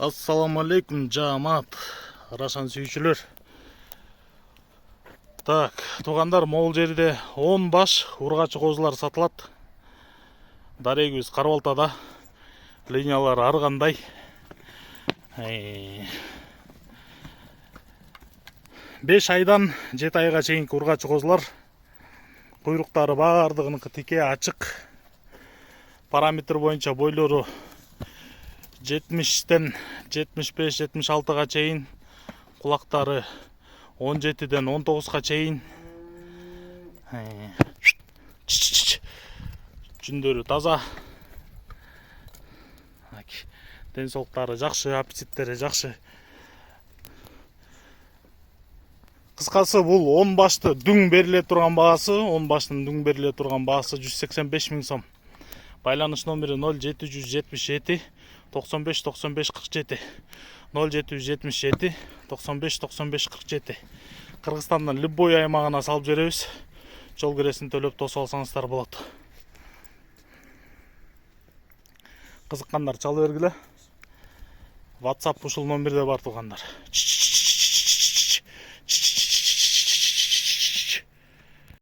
Assalamu алейкум, жамаат, арашан сүйүүчүлөр. Так, туугандар, могул жерде 10 баш ургачы козулар сатылат. Дарегибиз Карабалтада. Линиялар ар кандай. 5 айдан 7 айга чейинки ургачы козулар. Куйруктары баардыгыныкы тике, ачык. Параметр боюнча бойлору 70-тен 75-76-га чейин, кулактары 17-ден 19-га чейин. Жүндөрү таза. Ден соолуктары жакшы, аппетиттери жакшы. Кыскасы, бул 10 башты дүң бериле турган баасы, 10 баштын дүң бериле турган баасы 185 000 сом. Байланыш номери 0777 95 95 47 0777 95 95 47. Кыргызстандын любой аймагына салып беребиз. Жол киресин төлөп тосуп алсаңыздар болот. Кызыккандар чала бергиле. WhatsApp ушул номерде бар туугандар.